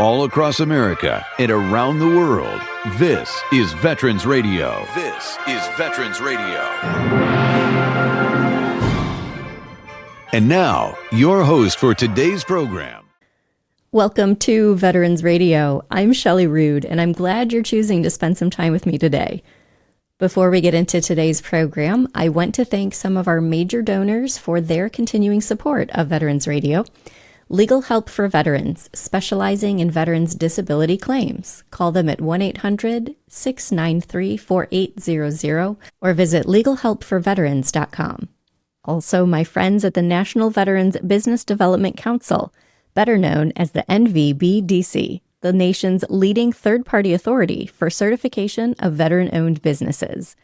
all across America and around the world. This is Veterans Radio. This is Veterans Radio. And now, your host for today's program. Welcome to Veterans Radio. I'm Shelly Rood, and I'm glad you're choosing to spend some time with me today. Before we get into today's program, I want to thank some of our major donors for their continuing support of Veterans Radio. Legal Help for Veterans, specializing in veterans' disability claims. Call them at 1-800-693-4800 or visit legalhelpforveterans.com. Also, my friends at the National Veterans Business Development Council, better known as the NVBDC, the nation's leading third-party authority for certification of veteran-owned businesses.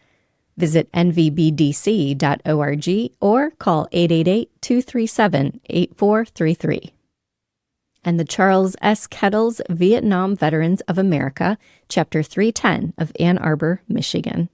Visit nvbdc.org or call 888-237-8433. And the Charles S. Kettles Vietnam Veterans of America, Chapter 310 of Ann Arbor, Michigan.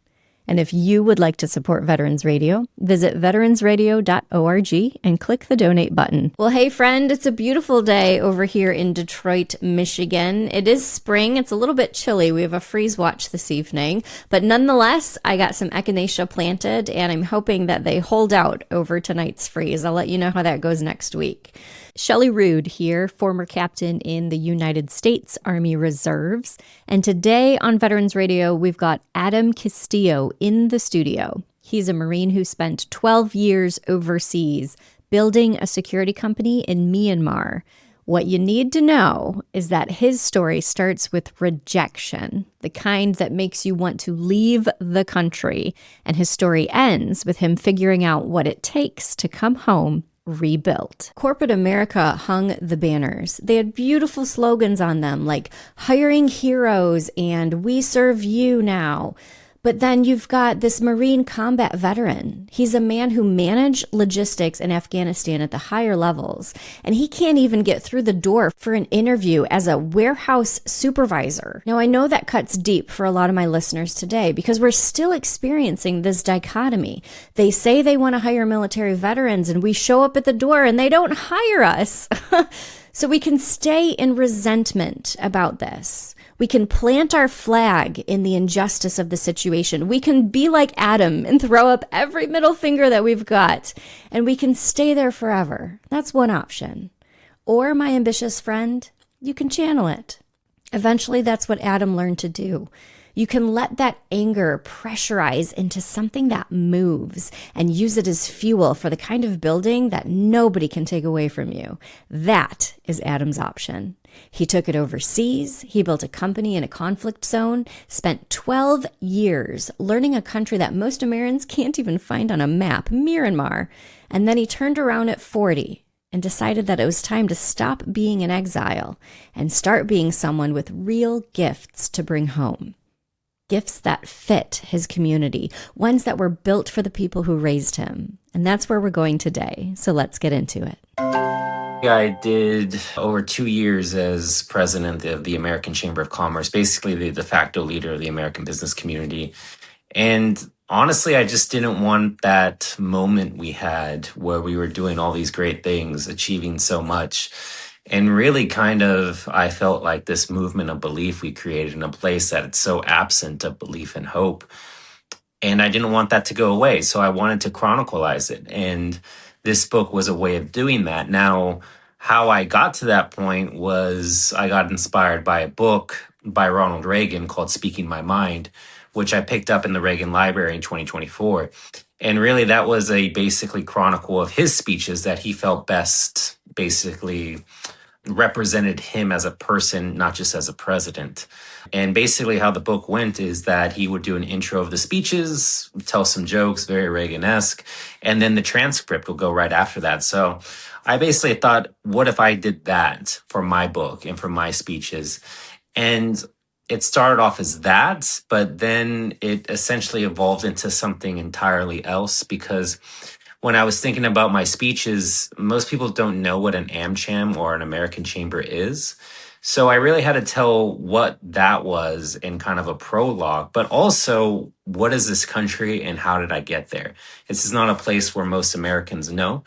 And if you would like to support Veterans Radio, visit veteransradio.org and click the donate button. Well, hey friend, it's a beautiful day over here in Detroit, Michigan. It is spring. It's a little bit chilly. We have a freeze watch this evening, but nonetheless, I got some echinacea planted and I'm hoping that they hold out over tonight's freeze. I'll let you know how that goes next week. Shelly Rood here, former captain in the United States Army Reserves. And today on Veterans Radio, we've got Adam Castillo in the studio. He's a Marine who spent 12 years overseas building a security company in Myanmar. What you need to know is that his story starts with rejection, the kind that makes you want to leave the country. And his story ends with him figuring out what it takes to come home rebuilt. Corporate America hung the banners. They had beautiful slogans on them like hiring heroes and we serve you now. But then you've got this Marine combat veteran. He's a man who managed logistics in Afghanistan at the higher levels, and he can't even get through the door for an interview as a warehouse supervisor. Now, I know that cuts deep for a lot of my listeners today because we're still experiencing this dichotomy. They say they want to hire military veterans, and we show up at the door and they don't hire us. So we can stay in resentment about this. We can plant our flag in the injustice of the situation. We can be like Adam and throw up every middle finger that we've got, and we can stay there forever. That's one option. Or, my ambitious friend, you can channel it. Eventually, that's what Adam learned to do. You can let that anger pressurize into something that moves and use it as fuel for the kind of building that nobody can take away from you. That is Adam's option. He took it overseas. He built a company in a conflict zone, spent 12 years learning a country that most Americans can't even find on a map, Myanmar. And then he turned around at 40 and decided that it was time to stop being in exile and start being someone with real gifts to bring home. Gifts that fit his community, ones that were built for the people who raised him. And that's where we're going today. So let's get into it. I did over 2 years as president of the American Chamber of Commerce, basically the de facto leader of the American business community. And honestly, I just didn't want that moment we had where we were doing all these great things, achieving so much. And really I felt like this movement of belief we created in a place that it's so absent of belief and hope. And I didn't want that to go away. So I wanted to chronicleize it. And this book was a way of doing that. Now, how I got to that point was I got inspired by a book by Ronald Reagan called Speaking My Mind, which I picked up in the Reagan Library in 2024. And really that was a basically chronicle of his speeches that he felt best basically represented him as a person, not just as a president. And basically how the book went is that he would do an intro of the speeches, tell some jokes, very Reagan-esque, and then the transcript will go right after that. So I basically thought, what if I did that for my book and for my speeches? And it started off as that, but then it essentially evolved into something entirely else because when I was thinking about my speeches, most people don't know what an AmCham or an American Chamber is. So I really had to tell what that was in kind of a prologue, but also what is this country and how did I get there? This is not a place where most Americans know.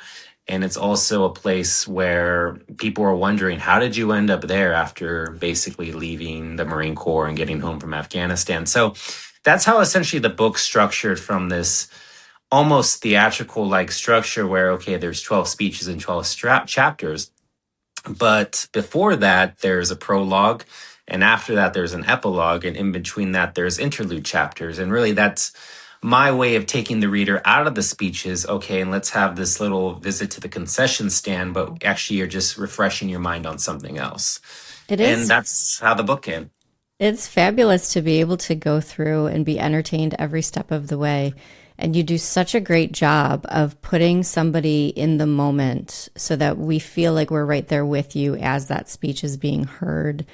And it's also a place where people are wondering, how did you end up there after basically leaving the Marine Corps and getting home from Afghanistan? So that's how essentially the book's structured, from this almost theatrical like structure where, okay, there's 12 speeches and 12 chapters. But before that, there's a prologue. And after that, there's an epilogue. And in between that, there's interlude chapters. And really, that's my way of taking the reader out of the speeches. Okay, and let's have this little visit to the concession stand, but actually you're just refreshing your mind on something else. It And is. that's how the book came. It's fabulous to be able to go through and be entertained every step of the way. And you do such a great job of putting somebody in the moment so that we feel like we're right there with you as that speech is being heard.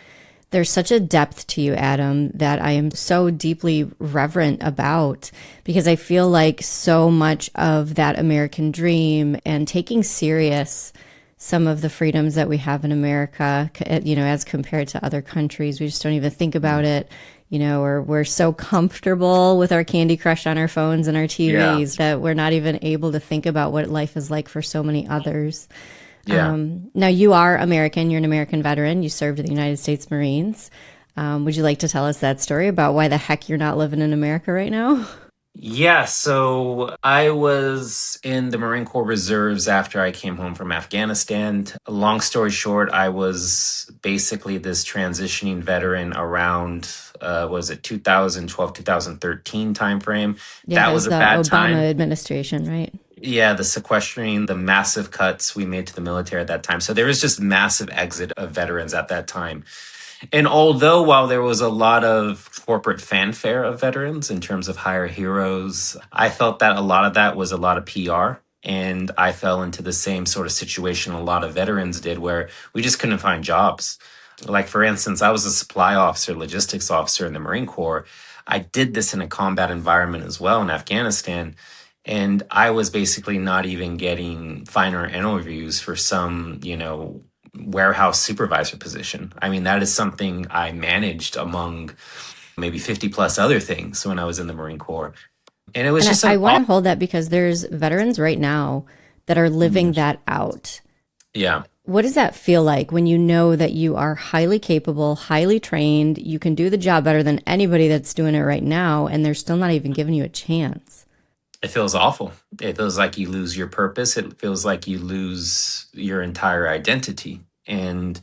There's such a depth to you, Adam, that I am so deeply reverent about, because I feel like so much of that American dream and taking serious some of the freedoms that we have in America, as compared to other countries, we just don't even think about it. Or we're so comfortable with our Candy Crush on our phones and our TVs that we're not even able to think about what life is like for so many others. Yeah. Now, you are American. You're an American veteran. You served in the United States Marines. Would you like to tell us that story about why the heck you're not living in America right now? Yeah, so I was in the Marine Corps Reserves after I came home from Afghanistan. Long story short, I was basically this transitioning veteran around, was it 2012, 2013 timeframe? Yeah, That was a the bad Obama time. administration, right? Yeah, the sequestering, the massive cuts we made to the military at that time. So there was just massive exit of veterans at that time. And although while there was a lot of corporate fanfare of veterans in terms of hire heroes, I felt that a lot of that was a lot of PR. And I fell into the same sort of situation a lot of veterans did, where we just couldn't find jobs. Like, for instance, I was a supply officer, logistics officer in the Marine Corps. I did this in a combat environment as well in Afghanistan. And I was basically not even getting final interviews for some, warehouse supervisor position. I mean, that is something I managed among maybe 50 plus other things when I was in the Marine Corps. And it was And just I want to hold that because there's veterans right now that are living that out. Yeah. What does that feel like when you know that you are highly capable, highly trained, you can do the job better than anybody that's doing it right now, and they're still not even giving you a chance? It feels awful. It feels like you lose your purpose. It feels like you lose your entire identity. And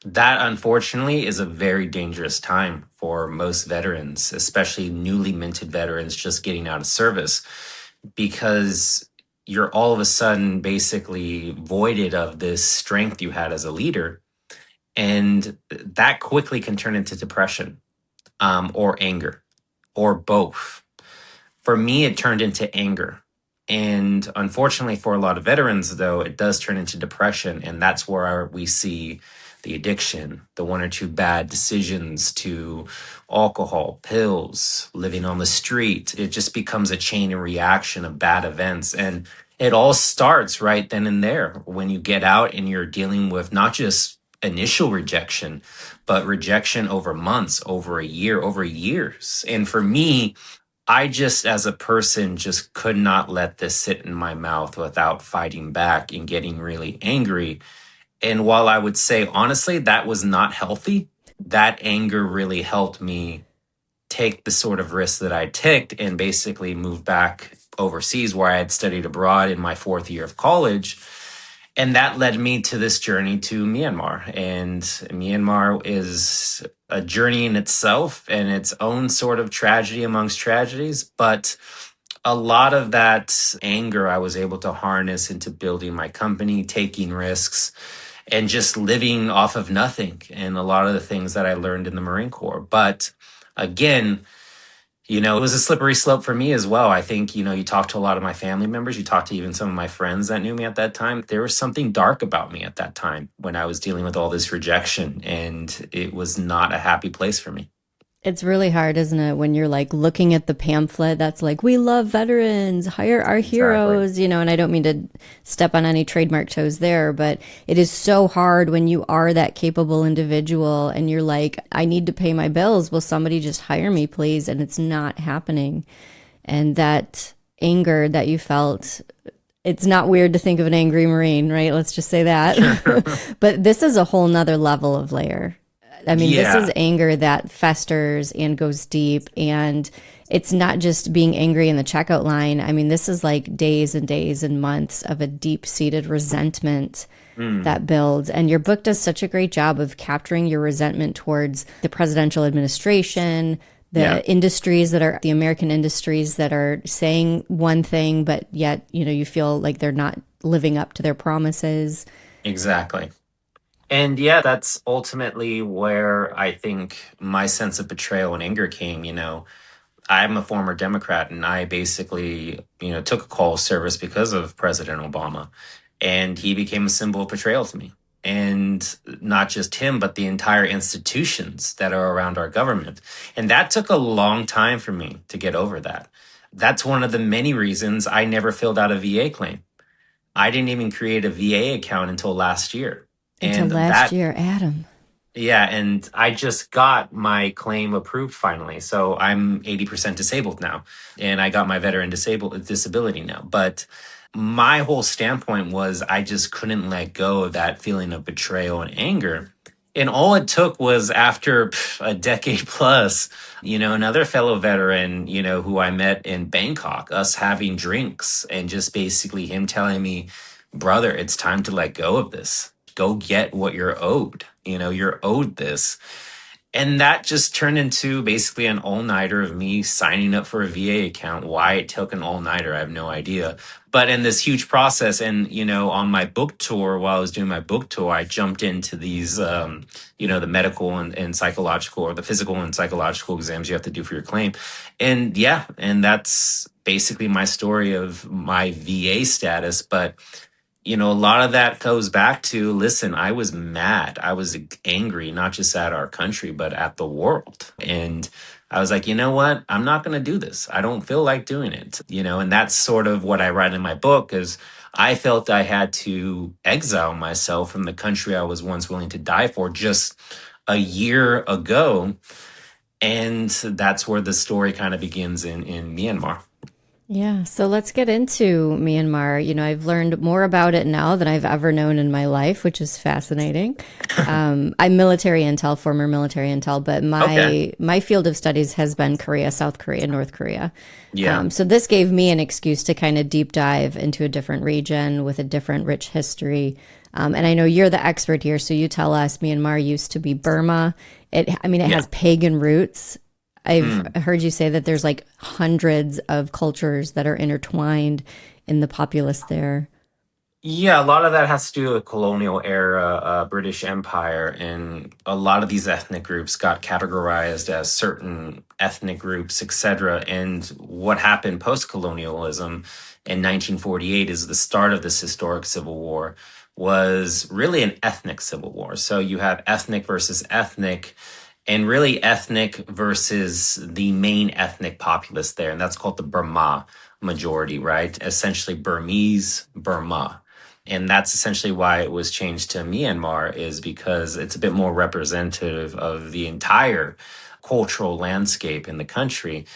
that, unfortunately, is a very dangerous time for most veterans, especially newly minted veterans just getting out of service, because you're all of a sudden basically voided of this strength you had as a leader. And that quickly can turn into depression, or anger, or both. For me, it turned into anger. And unfortunately, for a lot of veterans, though, it does turn into depression. And that's where we see the addiction, the one or two bad decisions to alcohol, pills, living on the street. It just becomes a chain and reaction of bad events. And it all starts right then and there when you get out and you're dealing with not just initial rejection, but rejection over months, over a year, over years. And for me, I just, as a person, just could not let this sit in my mouth without fighting back and getting really angry. And while I would say, honestly, that was not healthy, that anger really helped me take the sort of risk that I took and basically move back overseas, where I had studied abroad in my fourth year of college. And that led me to this journey to Myanmar. And Myanmar is a journey in itself and its own sort of tragedy amongst tragedies. But a lot of that anger I was able to harness into building my company, taking risks, and just living off of nothing. And a lot of the things that I learned in the Marine Corps. But again, it was a slippery slope for me as well. I think, you talk to a lot of my family members, you talk to even some of my friends that knew me at that time. There was something dark about me at that time when I was dealing with all this rejection, and it was not a happy place for me. It's really hard, isn't it, when you're like looking at the pamphlet that's like, we love veterans, hire our heroes, and I don't mean to step on any trademark toes there, but it is so hard when you are that capable individual and you're like, I need to pay my bills. Will somebody just hire me, please? And it's not happening. And that anger that you felt It's not weird to think of an angry Marine, right? Let's just say that. But this is a whole nother level of layer. I mean, this is Yeah, anger that festers and goes deep. And it's not just being angry in the checkout line. I mean, this is like days and days and months of a deep seated resentment mm, that builds. And your book does such a great job of capturing your resentment towards the presidential administration, yeah, the industries that are the American industries that are saying one thing, but yet, you feel like they're not living up to their promises. exactly. And yeah, that's ultimately where I think my sense of betrayal and anger came. I'm a former Democrat, and I basically, took a call service because of President Obama. And he became a symbol of betrayal to me. And not just him, but the entire institutions that are around our government. And that took a long time for me to get over that. That's one of the many reasons I never filled out a VA claim. I didn't even create a VA account until last year. Until And last year, Adam. yeah, and I just got my claim approved finally. So I'm 80% disabled now, and I got my veteran disability now. But my whole standpoint was I just couldn't let go of that feeling of betrayal and anger. And all it took was after a decade plus, another fellow veteran, who I met in Bangkok, us having drinks and just basically him telling me, brother, it's time to let go of this. Go get what you're owed. You're owed this. And that just turned into basically an all-nighter of me signing up for a VA account. Why it took an all-nighter, I have no idea. But in this huge process, and on my book tour, while I was doing my book tour, I jumped into these, the medical and psychological, or the physical and psychological exams you have to do for your claim. And yeah, and that's basically my story of my VA status. But a lot of that goes back to, listen, I was mad. I was angry, not just at our country, but at the world. And I was like, you know what? I'm not going to do this. I don't feel like doing it, and that's sort of what I write in my book is I felt I had to exile myself from the country I was once willing to die for just a year ago. And that's where the story kind of begins in Myanmar. Yeah, so let's get into Myanmar. I've learned more about it now than I've ever known in my life, which is fascinating. I'm military intel, former military intel, but Okay. my field of studies has been Korea, South Korea, North Korea. Yeah. So this gave me an excuse to kind of deep dive into a different region with a different rich history. And I know you're the expert here, so you tell us Myanmar used to be Burma. It Yeah. has pagan roots. I've Mm. heard you say that there's like hundreds of cultures that are intertwined in the populace there. Yeah, a lot of that has to do with colonial era, British Empire, and a lot of these ethnic groups got categorized as certain ethnic groups, etc. And what happened post-colonialism in 1948 is the start of this historic civil war was really an ethnic civil war. So you have ethnic versus ethnic, and really ethnic versus the main ethnic populace there, and that's called the Burma majority, right? Essentially Burmese, Burma. And that's essentially why it was changed to Myanmar, is because it's a bit more representative of the entire cultural landscape in the country.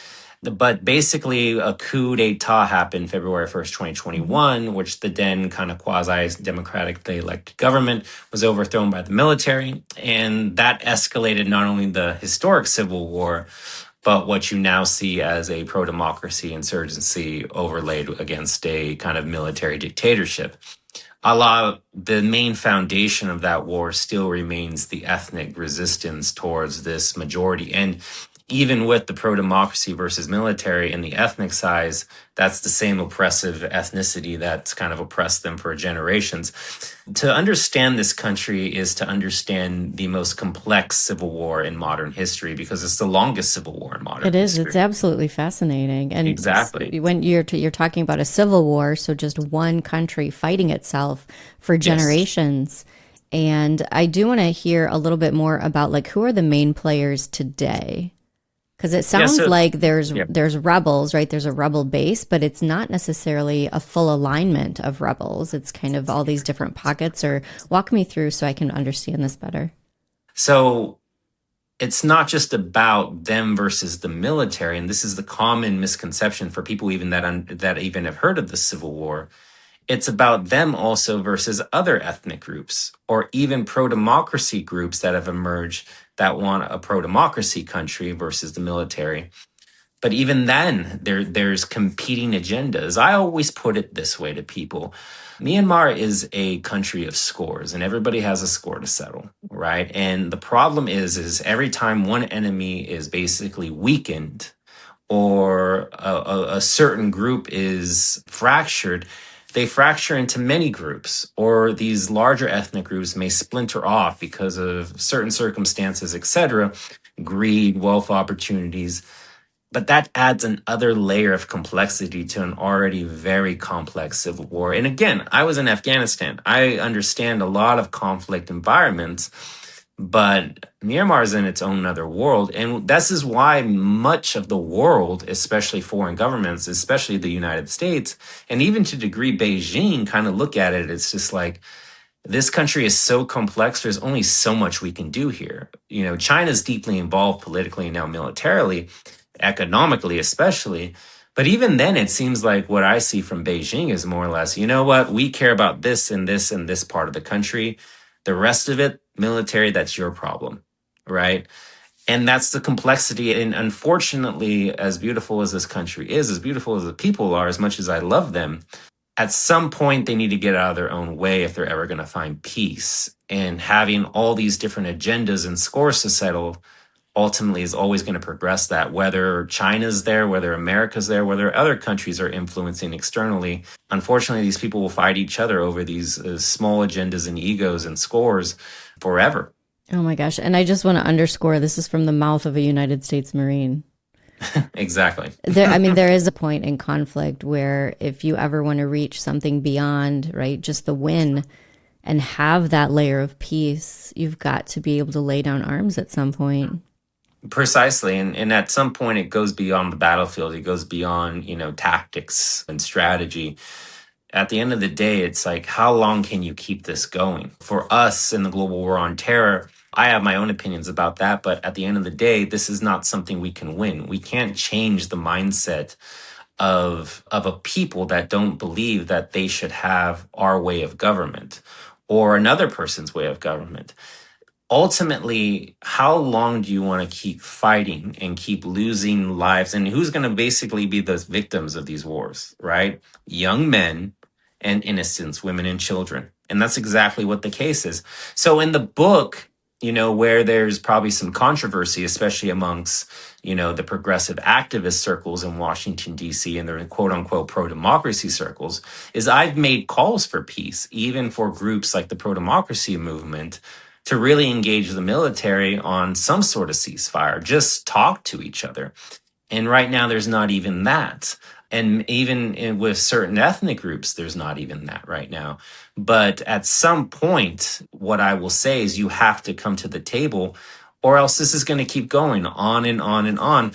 But basically, a coup d'etat happened February 1st, Mhm. 2021, which the then kind of quasi-democratically elected government was overthrown by the military. And that escalated not only the historic civil war, but what you now see as a pro-democracy insurgency overlaid against a kind of military dictatorship. The main foundation of that war still remains the ethnic resistance towards this majority. And even with the pro-democracy versus military and the ethnic size, that's the same oppressive ethnicity that's kind of oppressed them for generations. To understand this country is to understand the most complex civil war in modern history, because it's the longest civil war in modern It is. It's history. absolutely fascinating. And Exactly. when you're talking about a civil war, so just one country fighting itself for Yes. generations. And I do want to hear a little bit more about like who are the main players today? Because it Yeah. sounds So, like there's yeah. there's rebels, right? There's a rebel base, but it's not necessarily a full alignment of rebels. It's kind of all these different pockets. Or walk me through so I can understand this better. So it's not just about them versus the military, and this is the common misconception for people even that even have heard of the Civil War, It's about them also versus other ethnic groups or even pro-democracy groups that have emerged that want a pro-democracy country versus the military. But even then, there's competing agendas. I always put it this way to people. Myanmar is a country of scores, and everybody has a score to settle, right? And the problem is every time one enemy is basically weakened or a certain group is fractured, they fracture into many groups, or these larger ethnic groups may splinter off because of certain circumstances, etc., greed, wealth opportunities. But that adds another layer of complexity to an already very complex civil war. And again, I was in Afghanistan. I understand a lot of conflict environments, but Myanmar is in its own other world. And this is why much of the world, especially foreign governments, especially the United States, and even to a degree Beijing, kind of look at it, it's just like, this country is so complex. There's only so much we can do here. You know, China's deeply involved politically and now militarily, economically especially. But even then, it seems like what I see from Beijing is more or less, you know what, we care about this and this and this part of the country. The rest of it, military, that's your problem, right? And that's the complexity. And unfortunately, as beautiful as this country is, as beautiful as the people are, as much as I love them, at some point they need to get out of their own way if they're ever going to find peace. And having all these different agendas and scores to settle ultimately is always going to progress that, whether China's there, whether America's there, whether other countries are influencing externally. Unfortunately, these people will fight each other over these small agendas and egos and scores forever. Oh my gosh. And I just want to underscore, this is from the mouth of a United States Marine. Exactly. There is a point in conflict where if you ever want to reach something beyond, right, just the win and have that layer of peace, you've got to be able to lay down arms at some point. Precisely. And at some point it goes beyond the battlefield. It goes beyond, tactics and strategy. At the end of the day, it's like, how long can you keep this going? For us in the global war on terror, I have my own opinions about that. But at the end of the day, this is not something we can win. We can't change the mindset of a people that don't believe that they should have our way of government or another person's way of government. Ultimately, how long do you want to keep fighting and keep losing lives? And who's going to basically be the victims of these wars, right? Young men and innocents, women and children. And that's exactly what the case is. So in the book, where there's probably some controversy, especially amongst, the progressive activist circles in Washington, D.C. and the quote unquote pro-democracy circles, is I've made calls for peace, even for groups like the pro-democracy movement, to really engage the military on some sort of ceasefire, just talk to each other. And right now, there's not even that. And even with certain ethnic groups, there's not even that right now. But at some point, what I will say is you have to come to the table, or else this is going to keep going on and on and on.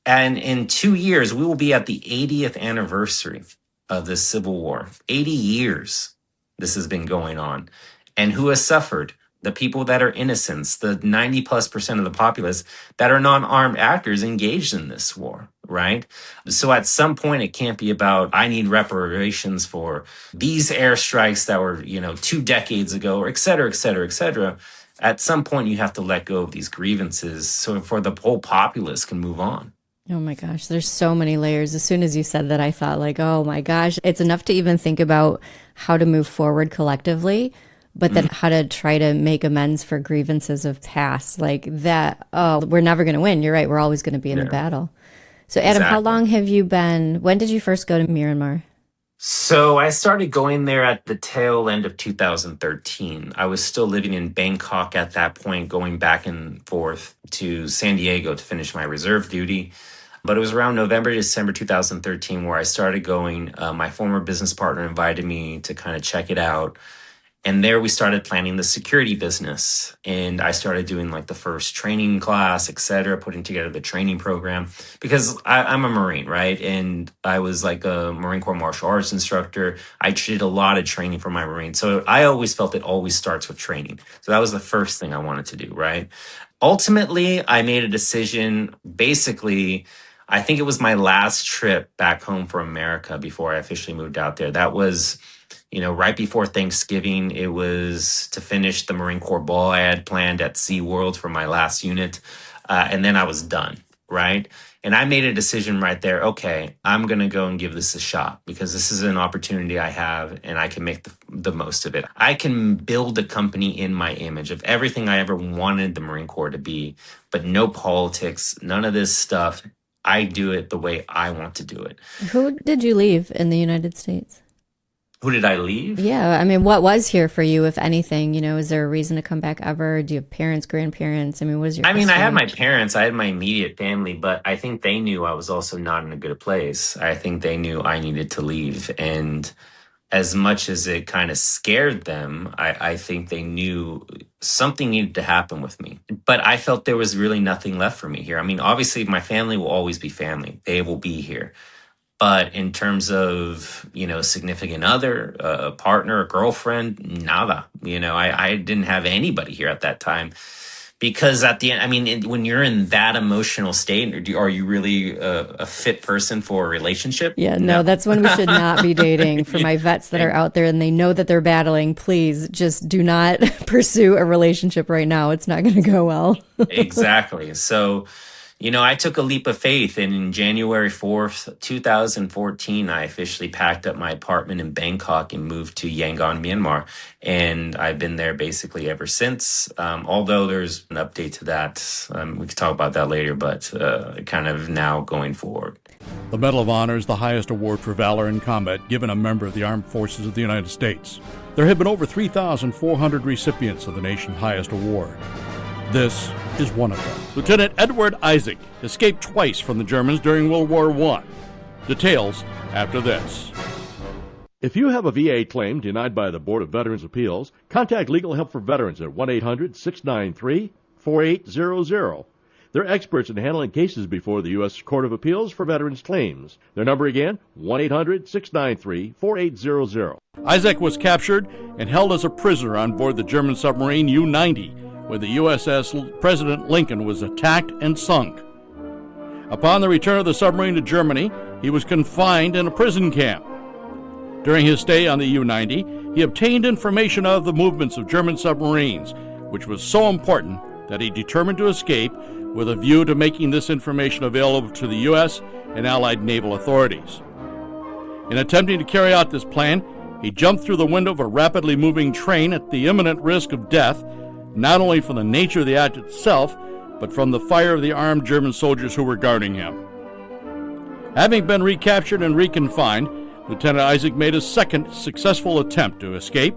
And in 2 years, we will be at the 80th anniversary of this civil war. 80 years this has been going on. And who has suffered? The people that are innocents, the 90+% of the populace that are non-armed actors engaged in this war, right? So at some point, it can't be about, I need reparations for these airstrikes that were, 2 decades ago, or et cetera, et cetera, et cetera. At some point, you have to let go of these grievances so for the whole populace can move on. Oh my gosh, there's so many layers. As soon as you said that, I thought like, oh my gosh, it's enough to even think about how to move forward collectively, but then how to try to make amends for grievances of past, like that. Oh, we're never going to win. You're right. We're always going to be in the battle. So Adam, How long have you been, when did you first go to Myanmar? So I started going there at the tail end of 2013. I was still living in Bangkok at that point, going back and forth to San Diego to finish my reserve duty. But it was around November, December 2013 where I started going. My former business partner invited me to kind of check it out. And there we started planning the security business. And I started doing like the first training class, et cetera, putting together the training program because I'm a Marine, right? And I was like a Marine Corps martial arts instructor. I did a lot of training for my Marines. So I always felt it always starts with training. So that was the first thing I wanted to do, right? Ultimately, I made a decision. Basically, I think it was my last trip back home for America before I officially moved out there. That was Right before Thanksgiving, it was to finish the Marine Corps ball I had planned at SeaWorld for my last unit. And then I was done, right? And I made a decision right there. Okay, I'm going to go and give this a shot because this is an opportunity I have and I can make the most of it. I can build a company in my image of everything I ever wanted the Marine Corps to be, but no politics, none of this stuff. I do it the way I want to do it. Who did you leave in the United States? Who did I leave? Yeah, I mean, what was here for you, if anything? Is there a reason to come back ever? Do you have parents, grandparents? I mean, what is your I history? had my parents, I had my immediate family, but I think they knew I was also not in a good place. I think they knew I needed to leave. And as much as it kind of scared them, I think they knew something needed to happen with me. But I felt there was really nothing left for me here. I mean, obviously, my family will always be family. They will be here. But in terms of, significant other, a partner, a girlfriend, nada. I didn't have anybody here at that time. Because at the end, I mean, when you're in that emotional state, are you really a fit person for a relationship? Yeah, no, that's when we should not be dating. For my vets that are out there and they know that they're battling, please just do not pursue a relationship right now. It's not going to go well. Exactly. So, I took a leap of faith, and in January 4th, 2014, I officially packed up my apartment in Bangkok and moved to Yangon, Myanmar. And I've been there basically ever since. Although there's an update to that. We could talk about that later, but kind of now going forward. The Medal of Honor is the highest award for valor in combat given a member of the Armed Forces of the United States. There have been over 3,400 recipients of the nation's highest award. This is one of them. Lieutenant Edward Isaac escaped twice from the Germans during World War I. Details after this. If you have a VA claim denied by the Board of Veterans' Appeals, contact Legal Help for Veterans at 1-800-693-4800. They're experts in handling cases before the U.S. Court of Appeals for Veterans Claims. Their number again, 1-800-693-4800. Isaac was captured and held as a prisoner on board the German submarine U-90, where the USS President Lincoln was attacked and sunk. Upon the return of the submarine to Germany, he was confined in a prison camp. During his stay on the U-90, he obtained information of the movements of German submarines, which was so important that he determined to escape with a view to making this information available to the U.S. and Allied naval authorities. In attempting to carry out this plan, he jumped through the window of a rapidly moving train at the imminent risk of death, not only from the nature of the act itself, but from the fire of the armed German soldiers who were guarding him. Having been recaptured and reconfined, Lieutenant Isaac made a second successful attempt to escape,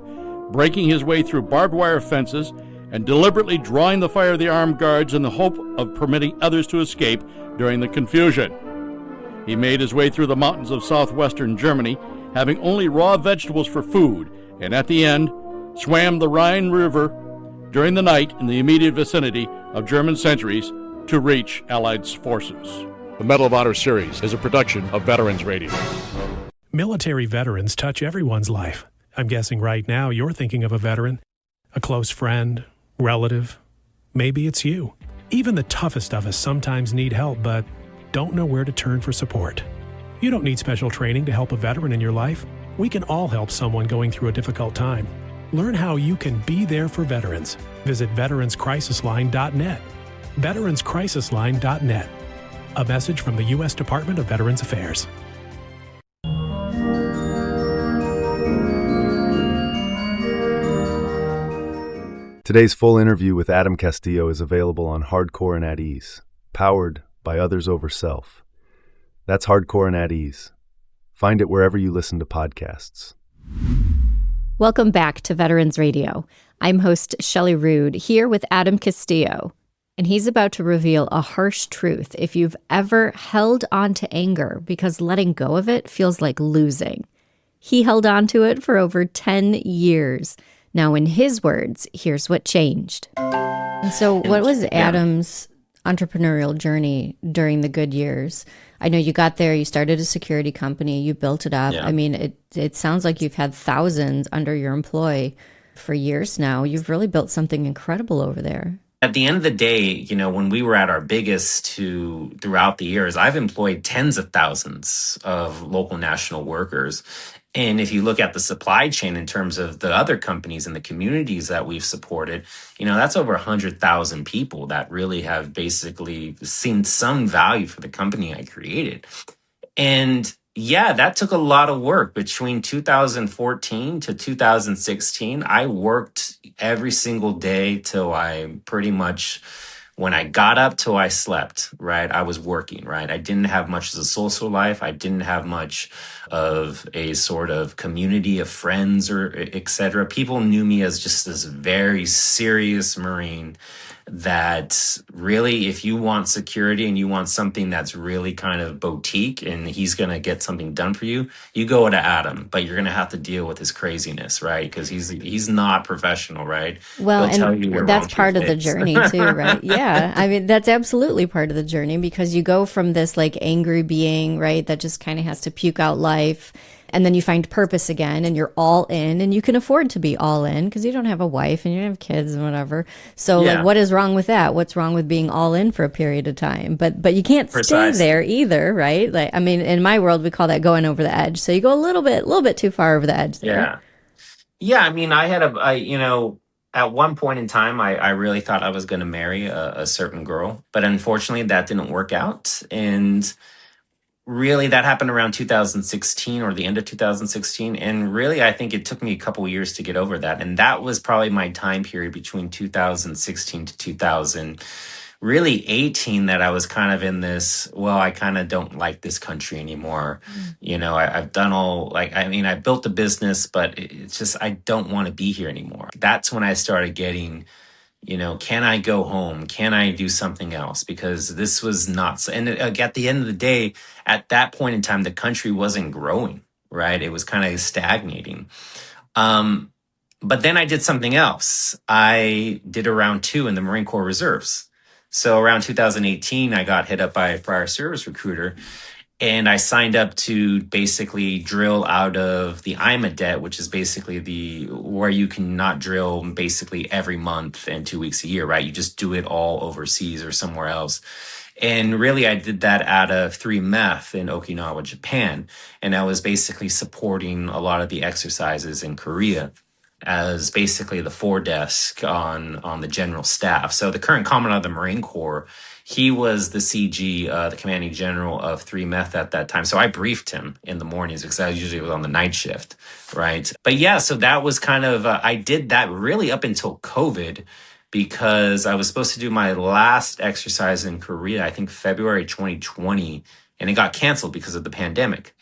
breaking his way through barbed wire fences and deliberately drawing the fire of the armed guards in the hope of permitting others to escape during the confusion. He made his way through the mountains of southwestern Germany, having only raw vegetables for food, and at the end, swam the Rhine River during the night in the immediate vicinity of German sentries to reach Allied forces. The Medal of Honor series is a production of Veterans Radio. Military veterans touch everyone's life. I'm guessing right now you're thinking of a veteran, a close friend, relative. Maybe it's you. Even the toughest of us sometimes need help, but don't know where to turn for support. You don't need special training to help a veteran in your life. We can all help someone going through a difficult time. Learn how you can be there for veterans. Visit veteranscrisisline.net. Veteranscrisisline.net. A message from the U.S. Department of Veterans Affairs. Today's full interview with Adam Castillo is available on Hardcore and At Ease, powered by Others Over Self. That's Hardcore and At Ease. Find it wherever you listen to podcasts. Welcome back to Veterans Radio. I'm host Shelly Rood, here with Adam Castillo, and he's about to reveal a harsh truth if you've ever held on to anger because letting go of it feels like losing. He held on to it for over 10 years. Now, in his words, here's what changed. And so what was Adam's entrepreneurial journey during the good years? I know you got there, you started a security company, you built it up. Yeah. I mean, it sounds like you've had thousands under your employ for years now. You've really built something incredible over there. At the end of the day, when we were at our biggest throughout the years, I've employed tens of thousands of local national workers. And if you look at the supply chain in terms of the other companies and the communities that we've supported, that's over 100,000 people that really have basically seen some value for the company I created. And yeah, that took a lot of work. Between 2014 to 2016, I worked every single day till I pretty much, when I got up till I slept, right? I was working, right? I didn't have much as a social life. I didn't have much of a sort of community of friends or et cetera. People knew me as just this very serious Marine that really, if you want security and you want something that's really kind of boutique and he's going to get something done for you, you go to Adam, but you're going to have to deal with his craziness, right? Because he's not professional, right? Well, He'll tell you you're that's wrong to part your of the face. journey too, right? Yeah. I mean, that's absolutely part of the journey, because you go from this like angry being, right, that just kind of has to puke out life. And then you find purpose again, and you're all in, and you can afford to be all in because you don't have a wife and you don't have kids and whatever. So Yeah. like, what is wrong with that? What's wrong with being all in for a period of time? But you can't stay Precisely. there either, right? Like, I mean, in my world, we call that going over the edge. So you go a little bit too far over the edge there. Yeah. Yeah. I mean, at one point in time, I really thought I was going to marry a certain girl, but unfortunately that didn't work out. And really, that happened around 2016 or the end of 2016. And really, I think it took me a couple of years to get over that. And that was probably my time period between 2016 to 2018 that I was kind of in this, well, I kind of don't like this country anymore. I've done I built a business, but it's just, I don't want to be here anymore. That's when I started getting, can I go home? Can I do something else? Because this was not, and at the end of the day, at that point in time, the country wasn't growing, right? It was kind of stagnating. But then I did something else. I did a round 2 in the Marine Corps Reserves. So around 2018, I got hit up by a prior service recruiter, and I signed up to basically drill out of the IMA debt, which is basically where you cannot drill basically every month and 2 weeks a year, right? You just do it all overseas or somewhere else. And really, I did that out of 3 Meth in Okinawa, Japan. And I was basically supporting a lot of the exercises in Korea as basically the foredesk on the general staff. So the current commandant of the Marine Corps, he was the CG, the commanding general of 3 Meth at that time. So I briefed him in the mornings because I usually was on the night shift, right? But yeah, so that was kind of, I did that really up until COVID, because I was supposed to do my last exercise in Korea, I think February 2020, and it got canceled because of the pandemic.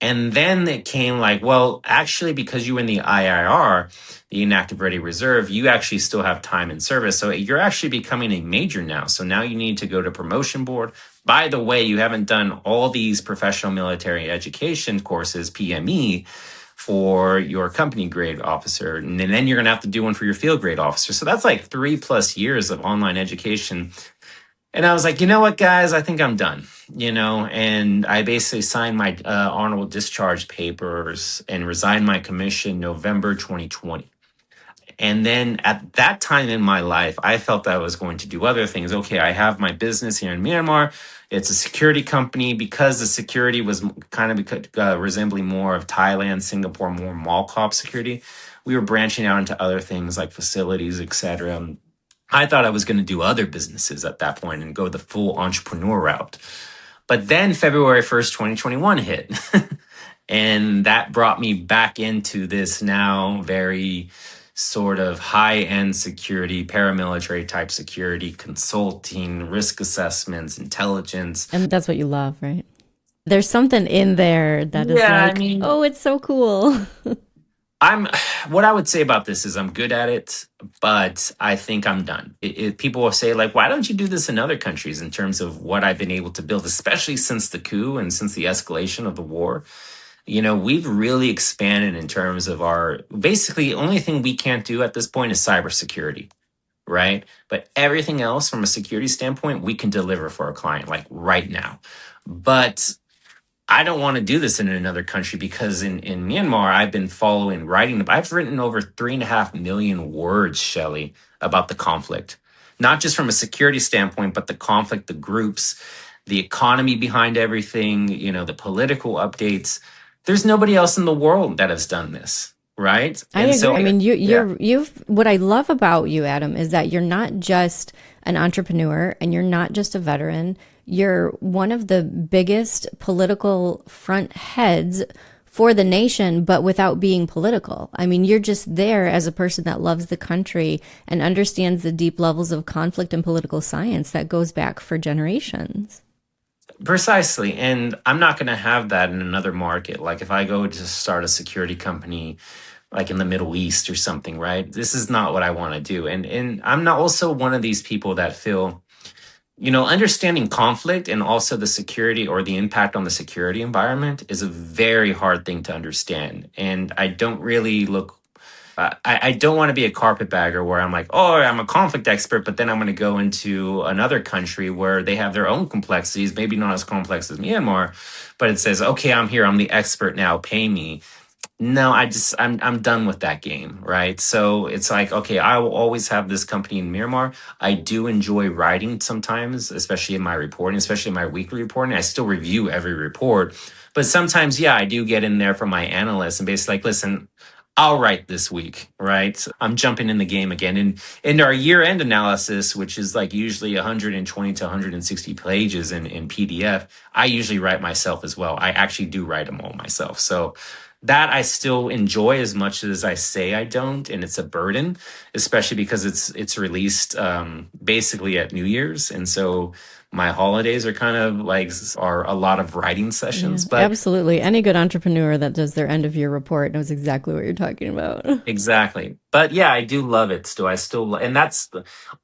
And then it came like, well, actually, because you were in the IIR, the Inactive Ready Reserve, you actually still have time in service. So you're actually becoming a major now. So now you need to go to promotion board. By the way, you haven't done all these professional military education courses, PME, for your company grade officer. And then you're going to have to do one for your field grade officer. So that's like 3+ years of online education. And I was like, you know what, guys, I think I'm done, and I basically signed my honorable discharge papers and resigned my commission November 2020. And then at that time in my life, I felt that I was going to do other things. Okay, I have my business here in Myanmar. It's a security company, because the security was kind of resembling more of Thailand, Singapore, more mall cop security. We were branching out into other things like facilities, et cetera. I thought I was going to do other businesses at that point and go the full entrepreneur route. But then February 1st, 2021 hit. And that brought me back into this now very sort of high-end security, paramilitary type security, consulting, risk assessments, intelligence. And that's what you love, right? There's something in there that is oh, it's so cool. What I would say about this is I'm good at it, but I think I'm done. People will say, like, why don't you do this in other countries in terms of what I've been able to build, especially since the coup and since the escalation of the war? We've really expanded in terms of basically, the only thing we can't do at this point is cybersecurity, right? But everything else from a security standpoint, we can deliver for our client, like right now. But I don't want to do this in another country, because in Myanmar, I've been I've written over 3.5 million words, Shelly, about the conflict, not just from a security standpoint, but the conflict, the groups, the economy behind everything, the political updates. there's nobody else in the world that has done this, right? I And agree. so, I mean, yeah. you've, what I love about you, Adam, is that you're not just an entrepreneur and you're not just a veteran. You're one of the biggest political front heads for the nation, but without being political. I mean, you're just there as a person that loves the country and understands the deep levels of conflict and political science that goes back for generations. Precisely. And I'm not going to have that in another market. Like if I go to start a security company, like in the Middle East or something, right? This is not what I want to do. And I'm not also one of these people that feel, understanding conflict and also the security or the impact on the security environment is a very hard thing to understand. And I don't really I don't want to be a carpetbagger where I'm like, oh, I'm a conflict expert, but then I'm going to go into another country where they have their own complexities, maybe not as complex as Myanmar, but it says, okay, I'm here, I'm the expert now, pay me. No, I'm done with that game, right? So it's like, okay, I will always have this company in Myanmar. I do enjoy writing sometimes, especially in my reporting, especially in my weekly reporting. I still review every report, but sometimes, yeah, I do get in there for my analysts and basically like, listen, I'll write this week, right? I'm jumping in the game again. And in our year-end analysis, which is like usually 120 to 160 pages in PDF, I usually write myself as well. I actually do write them all myself. So that I still enjoy as much as I say I don't, and it's a burden, especially because it's released basically at New Year's, and so my holidays are kind of like are a lot of writing sessions. Yeah, but absolutely. Any good entrepreneur that does their end of year report knows exactly what you're talking about. exactly, but yeah, I do love it. Still, I still, and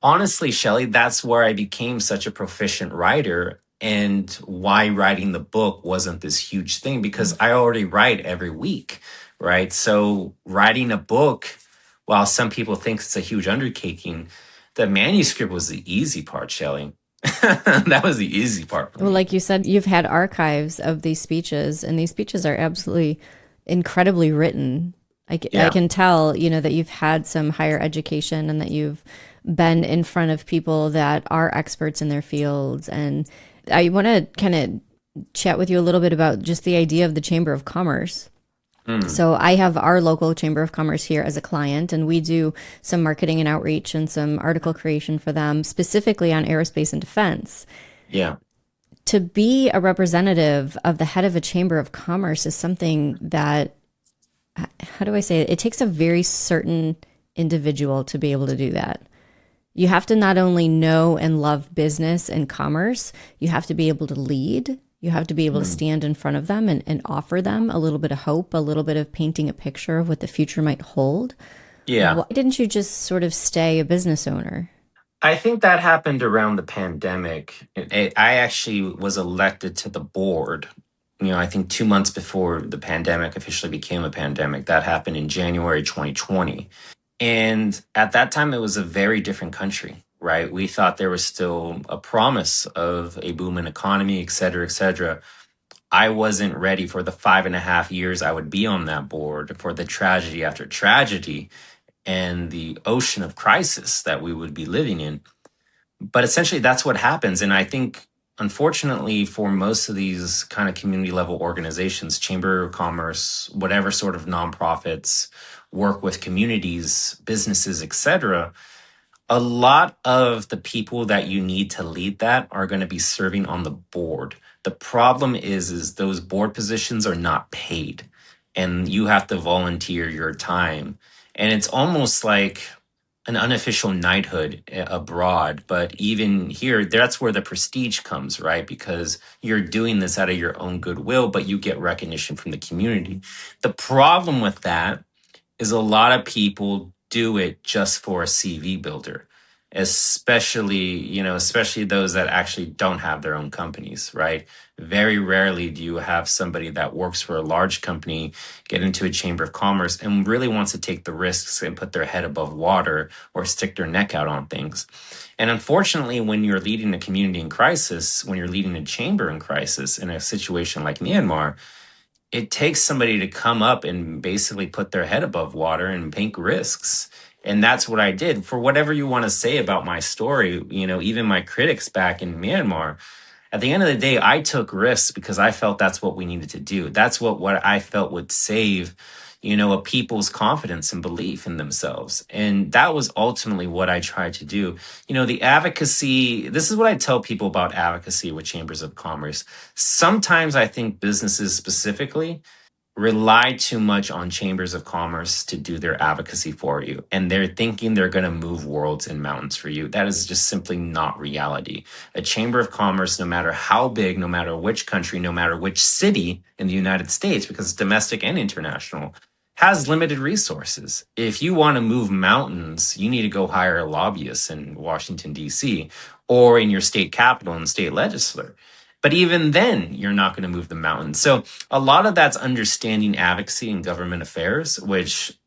honestly, Shelly, that's where I became such a proficient writer. And why writing the book wasn't this huge thing because I already write every week, right? So writing a book, while some people think it's a huge undertaking, the manuscript was the easy part, Shelley. That was the easy part for Well, me. like you said, you've had archives of these speeches, and these speeches are absolutely incredibly written. I Yeah. can tell, that you've had some higher education and that you've been in front of people that are experts in their fields. And I want to kind of chat with you a little bit about just the idea of the Chamber of Commerce. So I have our local Chamber of Commerce here as a client, and we do some marketing and outreach and some article creation for them, specifically on aerospace and defense. Yeah. To be a representative of the head of a Chamber of Commerce is something that, how do I say it? It takes a very certain individual to be able to do that. You have to not only know and love business and commerce, you have to be able to lead. You have to be able to stand in front of them and offer them a little bit of hope, a little bit of painting a picture of what the future might hold. Yeah. Why didn't you just sort of stay a business owner? I think that happened around the pandemic. I actually was elected to the board, I think 2 months before the pandemic officially became a pandemic. That happened in January 2020. And at that time, it was a very different country, right? We thought there was still a promise of a booming economy, et cetera, et cetera. I wasn't ready for the 5.5 years I would be on that board for the tragedy after tragedy and the ocean of crisis that we would be living in. But essentially, that's what happens. And I think, unfortunately, for most of these kind of community level organizations, Chamber of Commerce, whatever sort of nonprofits, work with communities, businesses, etc., a lot of the people that you need to lead that are going to be serving on the board. The problem is those board positions are not paid, and you have to volunteer your time. And it's almost like an unofficial knighthood abroad. But even here, that's where the prestige comes, right? Because you're doing this out of your own goodwill, but you get recognition from the community. The problem with that is a lot of people do it just for a CV builder, especially those that actually don't have their own companies, right? Very rarely do you have somebody that works for a large company get into a chamber of commerce and really wants to take the risks and put their head above water or stick their neck out on things. And unfortunately, when you're leading a community in crisis, when you're leading a chamber in crisis in a situation like Myanmar, it takes somebody to come up and basically put their head above water and take risks. And that's what I did. For whatever you want to say about my story, even my critics back in Myanmar, at the end of the day, I took risks because I felt that's what we needed to do. That's what I felt would save, a people's confidence and belief in themselves. And that was ultimately what I tried to do. The advocacy, this is what I tell people about advocacy with chambers of commerce. Sometimes I think businesses specifically rely too much on chambers of commerce to do their advocacy for you. And they're thinking they're going to move worlds and mountains for you. That is just simply not reality. A chamber of commerce, no matter how big, no matter which country, no matter which city in the United States, because it's domestic and international, has limited resources. If you want to move mountains, you need to go hire a lobbyist in Washington, D.C., or in your state capital and state legislature. But even then, you're not going to move the mountains. So a lot of that's understanding advocacy and government affairs, which,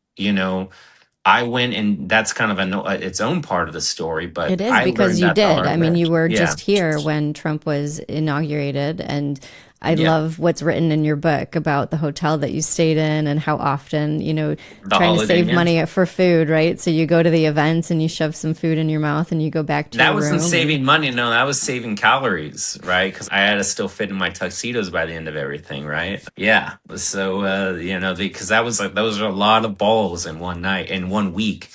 I went, and that's kind of its own part of the story. But it is I because learned you that the did. hard I mean, way. you were Yeah. just here when Trump was inaugurated, and I Yeah. love what's written in your book about the hotel that you stayed in and how often, trying to Holiday save Inn. money for food, right? So you go to the events and you shove some food in your mouth and you go back to That your wasn't room. saving money. No, that was saving calories, right? Because I had to still fit in my tuxedos by the end of everything, right? Yeah. So, because those are a lot of balls in one night, in 1 week.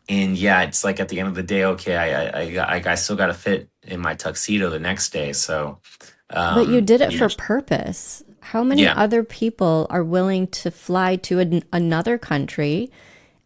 And yeah, it's like at the end of the day, okay, I still got to fit in my tuxedo the next day. So, But you did it yeah. for purpose. How many Yeah. other people are willing to fly to another country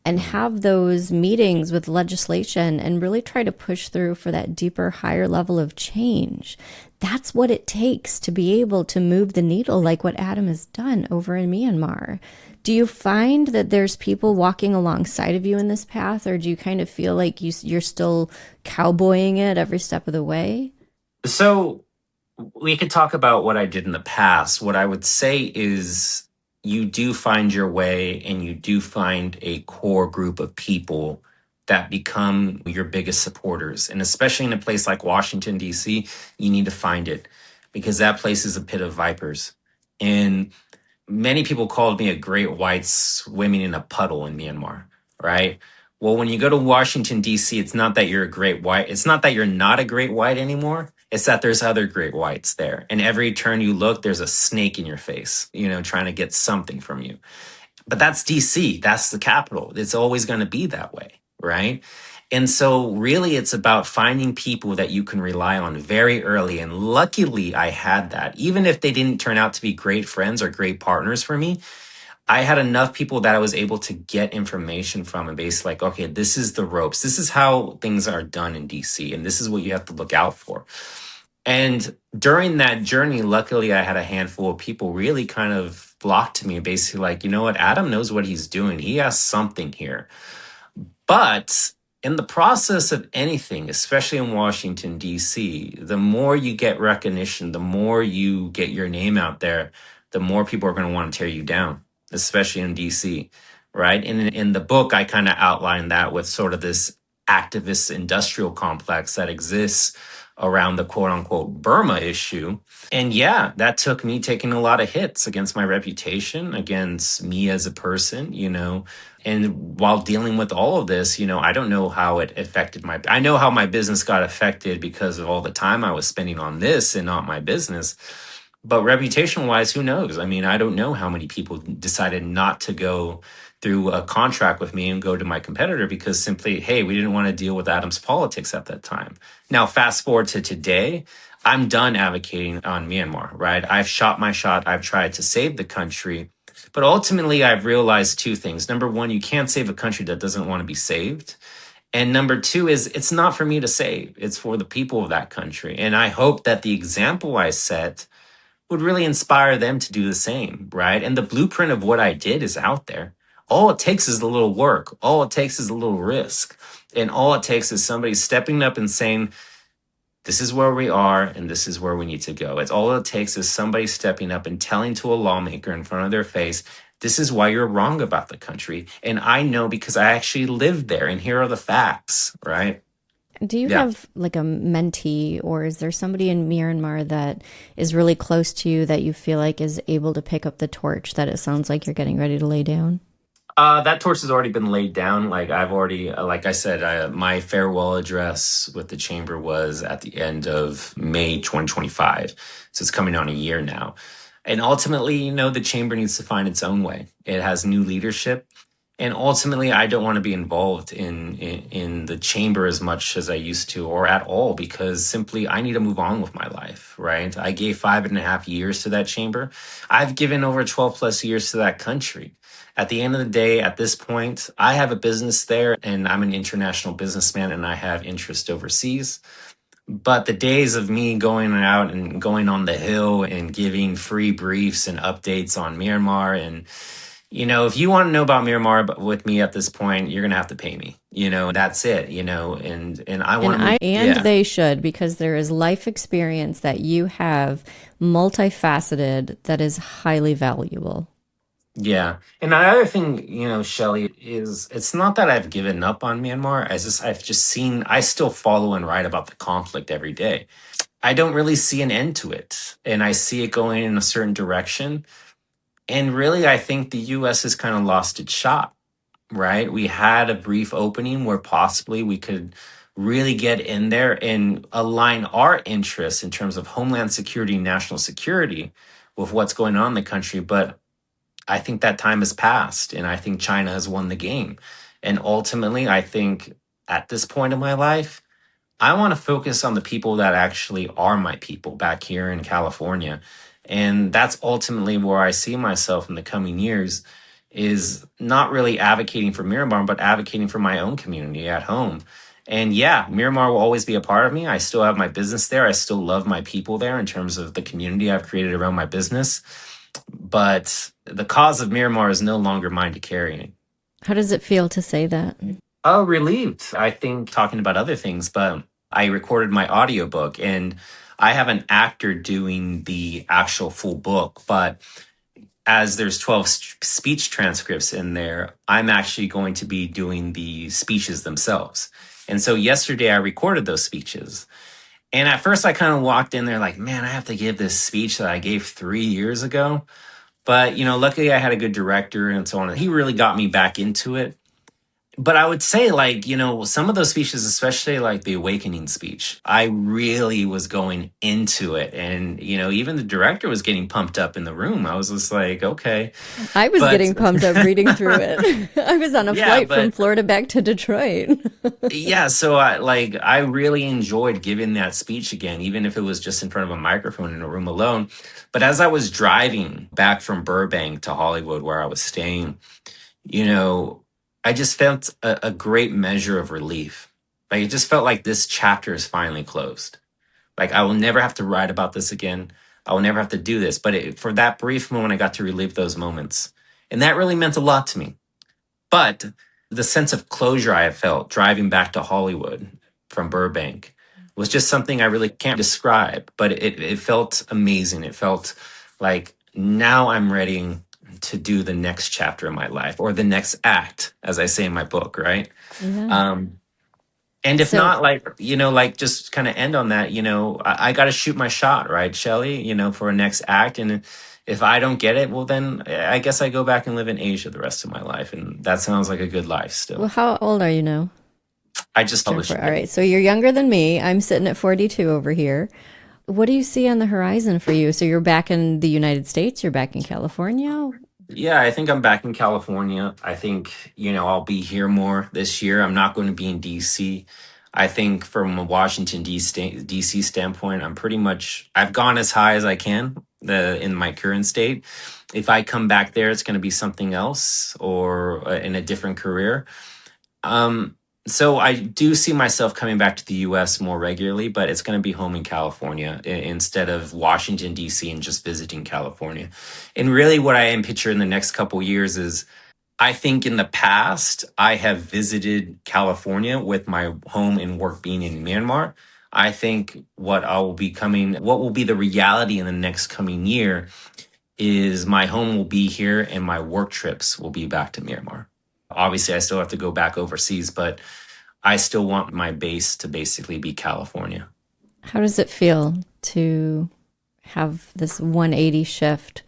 and have those meetings with legislation and really try to push through for that deeper, higher level of change? That's what it takes to be able to move the needle like what Adam has done over in Myanmar. Do you find that there's people walking alongside of you in this path, or do you kind of feel like you're still cowboying it every step of the way? So we could talk about what I did in the past. What I would say is you do find your way, and you do find a core group of people that become your biggest supporters. And especially in a place like Washington, D.C., you need to find it, because that place is a pit of vipers. And many people called me a great white swimming in a puddle in Myanmar, right? Well, when you go to Washington, D.C., it's not that you're a great white. It's not that you're not a great white anymore. It's that there's other great whites there. And every turn you look, there's a snake in your face, trying to get something from you. But that's DC. That's the capital. It's always going to be that way, right? And so really it's about finding people that you can rely on very early. And luckily I had that. Even if they didn't turn out to be great friends or great partners for me, I had enough people that I was able to get information from and basically like, okay, this is the ropes. This is how things are done in DC. And this is what you have to look out for. And during that journey, luckily, I had a handful of people really kind of flock to me, basically like, you know what, Adam knows what he's doing. He has something here. But in the process of anything, especially in Washington, D.C., the more you get recognition, the more you get your name out there, the more people are going to want to tear you down, especially in D.C., right? And in the book, I kind of outlined that with sort of this activist industrial complex that exists around the quote unquote Burma issue. And yeah, that took me taking a lot of hits against my reputation, against me as a person, and while dealing with all of this, I don't know how it affected I know how my business got affected because of all the time I was spending on this and not my business. But reputation wise, who knows? I mean, I don't know how many people decided not to go through a contract with me and go to my competitor because simply, hey, we didn't want to deal with Adam's politics at that time. Now, fast forward to today, I'm done advocating on Myanmar, right? I've shot my shot. I've tried to save the country. But ultimately, I've realized two things. Number one, you can't save a country that doesn't want to be saved. And number two is it's not for me to save. It's for the people of that country. And I hope that the example I set would really inspire them to do the same, right? And the blueprint of what I did is out there. All it takes is a little work. All it takes is a little risk. And all it takes is somebody stepping up and saying, this is where we are and this is where we need to go. It's all it takes is somebody stepping up and telling to a lawmaker in front of their face, this is why you're wrong about the country. And I know because I actually lived there and here are the facts, right? Do you have like a mentee, or is there somebody in Myanmar that is really close to you that you feel like is able to pick up the torch that it sounds like you're getting ready to lay down? That torch has already been laid down. Like I've already, like I said, my farewell address with the chamber was at the end of May 2025. So it's coming on a year now. And ultimately, the chamber needs to find its own way. It has new leadership. And ultimately, I don't want to be involved in the chamber as much as I used to, or at all, because simply I need to move on with my life, right? I gave 5.5 years to that chamber. I've given over 12 plus years to that country. At the end of the day, at this point, I have a business there and I'm an international businessman and I have interest overseas. But the days of me going out and going on the Hill and giving free briefs and updates on Myanmar, and if you want to know about Myanmar with me at this point, you're going to have to pay me. That's it, and I want to. And they should, because there is life experience that you have, multifaceted, that is highly valuable. Yeah. And the other thing, Shelly, is it's not that I've given up on Myanmar. I've just seen, I still follow and write about the conflict every day. I don't really see an end to it. And I see it going in a certain direction. And really, I think the US has kind of lost its shot, right? We had a brief opening where possibly we could really get in there and align our interests in terms of homeland security, national security with what's going on in the country. But I think that time has passed, and I think China has won the game. And ultimately, I think at this point in my life, I want to focus on the people that actually are my people back here in California. And that's ultimately where I see myself in the coming years, is not really advocating for Myanmar, but advocating for my own community at home. And yeah, Myanmar will always be a part of me. I still have my business there. I still love my people there in terms of the community I've created around my business. But the cause of Myanmar is no longer mine to carry. How does it feel to say that? Oh, relieved. I think talking about other things, but I recorded my audiobook and I have an actor doing the actual full book, but as there's 12 speech transcripts in there, I'm actually going to be doing the speeches themselves. And so yesterday I recorded those speeches. And at first I kind of walked in there like, man, I have to give this speech that I gave 3 years ago. But, luckily I had a good director and so on. He really got me back into it. But I would say, some of those speeches, especially like the awakening speech, I really was going into it. And, even the director was getting pumped up in the room. I was just like, okay. I was getting pumped up reading through it. I was on a flight from Florida back to Detroit. Yeah. So I really enjoyed giving that speech again, even if it was just in front of a microphone in a room alone. But as I was driving back from Burbank to Hollywood, where I was staying, I just felt a great measure of relief. Like, it just felt like this chapter is finally closed. Like, I will never have to write about this again. I will never have to do this. But for that brief moment, I got to relive those moments. And that really meant a lot to me. But the sense of closure I have felt driving back to Hollywood from Burbank was just something I really can't describe. But it felt amazing. It felt like now I'm ready to do the next chapter of my life, or the next act, as I say in my book, right? Yeah. And if not, just kind of end on that, I got to shoot my shot, right, Shelly, for a next act. And if I don't get it, well, then I guess I go back and live in Asia the rest of my life. And that sounds like a good life still. Well, how old are you now? I just published. All right. So you're younger than me. I'm sitting at 42 over here. What do you see on the horizon for you? So you're back in the United States? You're back in California? Yeah, I think I'm back in California. I think, I'll be here more this year. I'm not going to be in DC. I think from a Washington, DC standpoint, I've gone as high as I can in my current state. If I come back there, it's going to be something else, or in a different career. So I do see myself coming back to the U.S. more regularly, but it's going to be home in California instead of Washington, D.C. and just visiting California. And really what I am picturing in the next couple of years is, I think in the past, I have visited California with my home and work being in Myanmar. I think what will be the reality in the next coming year is my home will be here and my work trips will be back to Myanmar. Obviously, I still have to go back overseas, but I still want my base to basically be California. How does it feel to have this 180 shift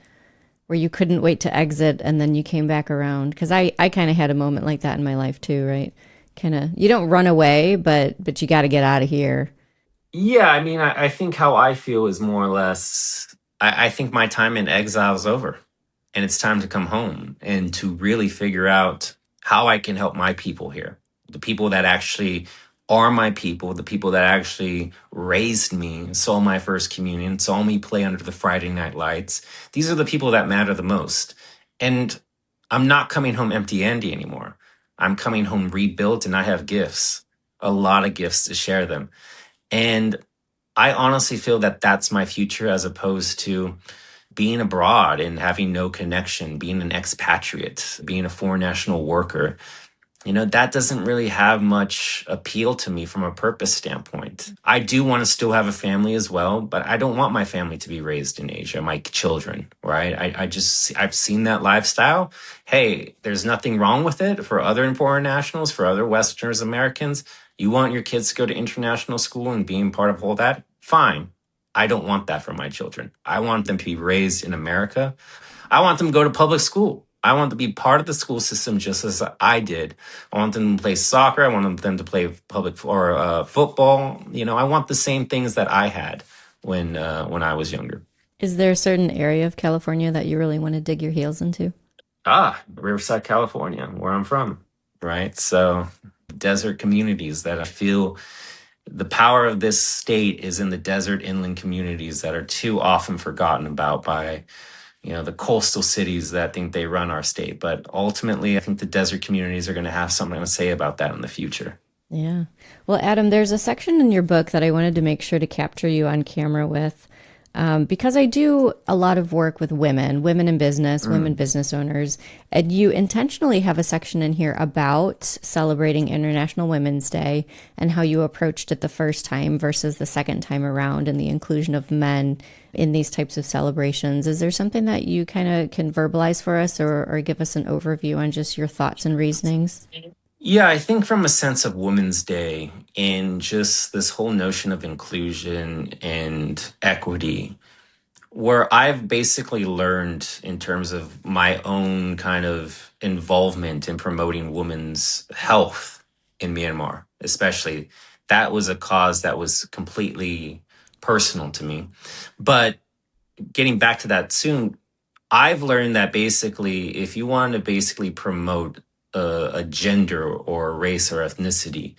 where you couldn't wait to exit and then you came back around? Because I kind of had a moment like that in my life too, right? Kind of, you don't run away, but you got to get out of here. Yeah, I mean, I think how I feel is more or less, I think my time in exile is over and it's time to come home and to really figure out how I can help my people here. The people that actually are my people, the people that actually raised me, saw my first communion, saw me play under the Friday night lights. These are the people that matter the most. And I'm not coming home empty-handed anymore. I'm coming home rebuilt and I have gifts, a lot of gifts to share them. And I honestly feel that that's my future as opposed to being abroad and having no connection, being an expatriate, being a foreign national worker. That doesn't really have much appeal to me from a purpose standpoint. I do want to still have a family as well, but I don't want my family to be raised in Asia, my children, right? I've seen that lifestyle. Hey, there's nothing wrong with it for other foreign nationals, for other Westerners, Americans. You want your kids to go to international school and being part of all that? Fine. I don't want that for my children. I want them to be raised in America. I want them to go to public school. I want them to be part of the school system just as I did. I want them to play soccer. I want them to play public or football. I want the same things that I had when I was younger. Is there a certain area of California that you really want to dig your heels into? Riverside, California, where I'm from, right? So desert communities that I feel the power of this state is in the desert inland communities that are too often forgotten about by the coastal cities that think they run our state. But ultimately, I think the desert communities are going to have something to say about that in the future. Yeah. Well, Adam, there's a section in your book that I wanted to make sure to capture you on camera with, because I do a lot of work with women in business, women business owners, and you intentionally have a section in here about celebrating International Women's Day and how you approached it the first time versus the second time around and the inclusion of men in these types of celebrations. Is there something that you kind of can verbalize for us or give us an overview on just your thoughts and reasonings? Yeah, I think from a sense of Women's Day and just this whole notion of inclusion and equity, where I've basically learned in terms of my own kind of involvement in promoting women's health in Myanmar, especially, that was a cause that was completely personal to me. But getting back to that soon, I've learned that basically, if you want to basically promote a gender or a race or ethnicity,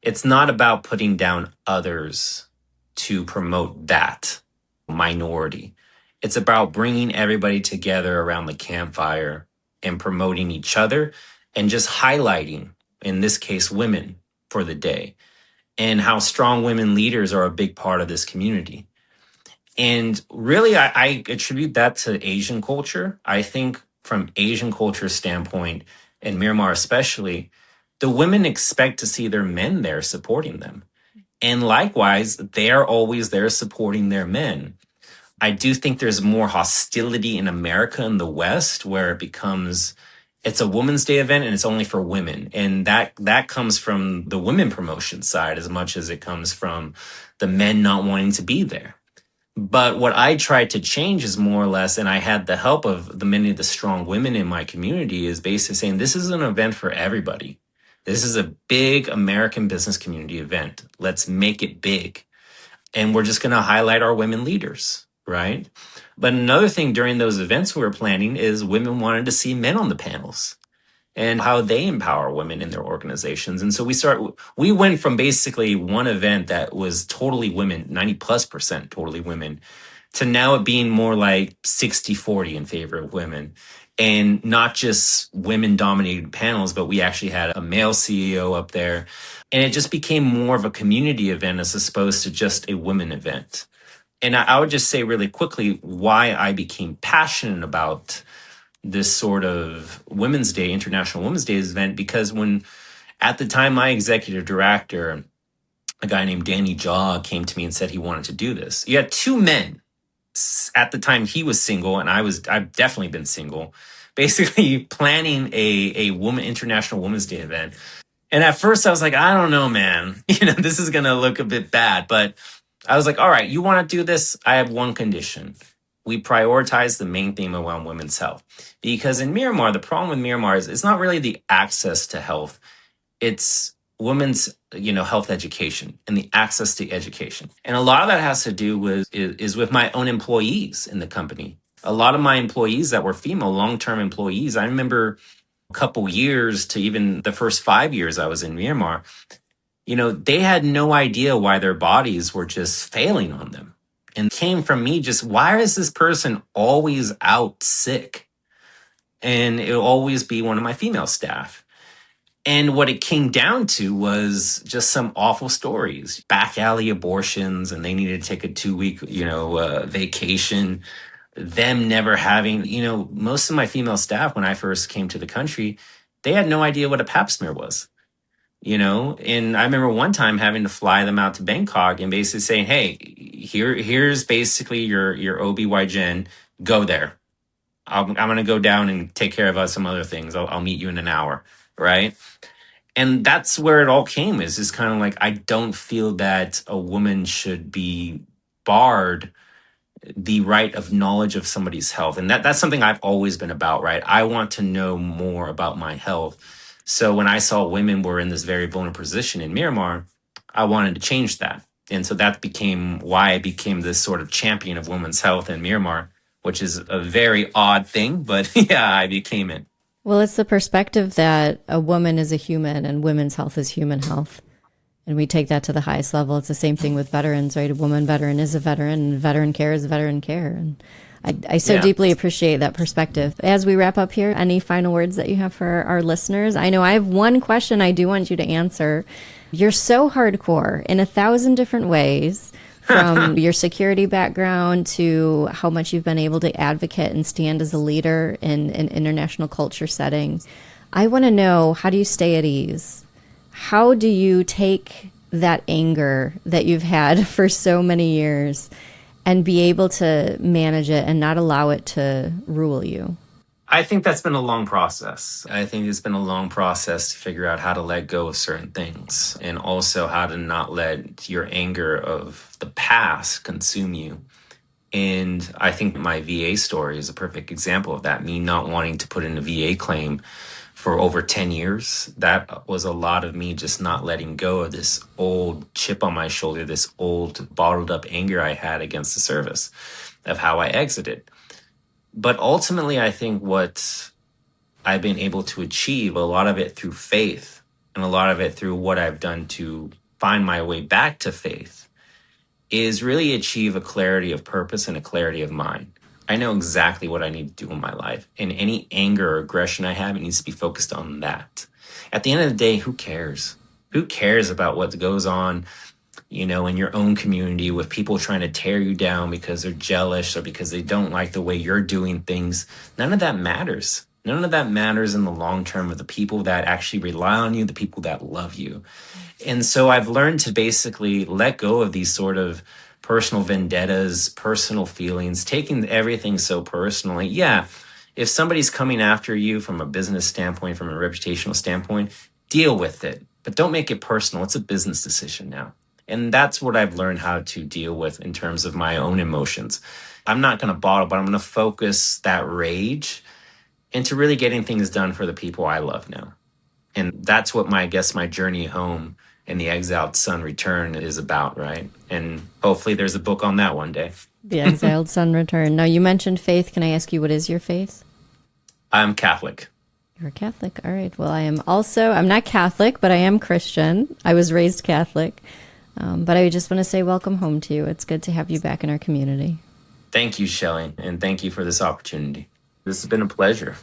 it's not about putting down others to promote that minority. It's about bringing everybody together around the campfire and promoting each other and just highlighting, in this case, women for the day and how strong women leaders are a big part of this community. And really, I attribute that to Asian culture. I think from Asian culture standpoint, and Myanmar especially, the women expect to see their men there supporting them. And likewise, they're always there supporting their men. I do think there's more hostility in America and the West where it becomes, it's a Women's Day event and it's only for women. And that comes from the women promotion side as much as it comes from the men not wanting to be there. But what I tried to change is more or less, and I had the help of many of the strong women in my community, is basically saying this is an event for everybody. This is a big American business community event. Let's make it big. And we're just going to highlight our women leaders, right? But another thing during those events we were planning is women wanted to see men on the panels and how they empower women in their organizations. And so we went from basically one event that was totally women, 90+% totally women, to now it being more like 60-40 in favor of women. And not just women-dominated panels, but we actually had a male CEO up there. And it just became more of a community event as opposed to just a women event. And I would just say really quickly why I became passionate about this sort of Women's Day, International Women's Day event, because when, at the time, my executive director, a guy named Danny Jaw, came to me and said he wanted to do this. You had two men. At the time, he was single, and I've definitely been single, basically planning a International Women's Day event. And at first, I was like, I don't know, man. This is going to look a bit bad. But I was like, all right, you want to do this? I have one condition. we prioritize the main theme around women's health. Because in Myanmar, the problem with Myanmar is it's not really the access to health. It's women's, health education and the access to education. And a lot of that has to do with my own employees in the company. A lot of my employees that were female, long-term employees, I remember a couple years to even the first 5 years I was in Myanmar, they had no idea why their bodies were just failing on them. And it came from me just, why is this person always out sick? And it'll always be one of my female staff. And what it came down to was just some awful stories, back alley abortions, and they needed to take a 2-week, vacation. Them never having, most of my female staff, when I first came to the country, they had no idea what a pap smear was, And I remember one time having to fly them out to Bangkok and basically saying, hey, here's basically your OB-GYN, go there. I'm going to go down and take care of some other things. I'll meet you in an hour. Right. And that's where it all came, is just kind of like, I don't feel that a woman should be barred the right of knowledge of somebody's health. And that's something I've always been about, right? I want to know more about my health. So when I saw women were in this very vulnerable position in Myanmar, I wanted to change that. And so that became why I became this sort of champion of women's health in Myanmar, which is a very odd thing, but yeah, I became it. Well, it's the perspective that a woman is a human and women's health is human health. And we take that to the highest level. It's the same thing with veterans, right? A woman veteran is a veteran, and veteran care is veteran care. And I so deeply appreciate that perspective. As we wrap up here, any final words that you have for our listeners? I know I have one question I do want you to answer. You're so hardcore in 1,000 different ways, from your security background to how much you've been able to advocate and stand as a leader in an international culture setting. I want to know, how do you stay at ease? How do you take that anger that you've had for so many years and be able to manage it and not allow it to rule you? I think that's been a long process. I think it's been a long process to figure out how to let go of certain things, and also how to not let your anger of the past consume you. And I think my VA story is a perfect example of that. Me not wanting to put in a VA claim for over 10 years. That was a lot of me just not letting go of this old chip on my shoulder, this old bottled up anger I had against the service, of how I exited. But ultimately, I think what I've been able to achieve, a lot of it through faith, and a lot of it through what I've done to find my way back to faith, is really achieve a clarity of purpose and a clarity of mind. I know exactly what I need to do in my life. And any anger or aggression I have, it needs to be focused on that. At the end of the day, who cares? Who cares about what goes on, in your own community, with people trying to tear you down because they're jealous or because they don't like the way you're doing things? None of that matters. None of that matters in the long term of the people that actually rely on you, the people that love you. And so I've learned to basically let go of these sort of personal vendettas, personal feelings, taking everything so personally. Yeah, if somebody's coming after you from a business standpoint, from a reputational standpoint, deal with it. But don't make it personal. It's a business decision now. And that's what I've learned how to deal with in terms of my own emotions. I'm not going to bottle, but I'm going to focus that rage into really getting things done for the people I love now. And that's what my journey home and the Exiled Son Return is about, right? And hopefully there's a book on that one day. The Exiled Son Return. Now, you mentioned faith. Can I ask you, what is your faith? I'm Catholic. You're a Catholic. All right. Well, I'm not Catholic, but I am Christian. I was raised Catholic. But I just want to say welcome home to you. It's good to have you back in our community. Thank you, Shelly, and thank you for this opportunity. This has been a pleasure.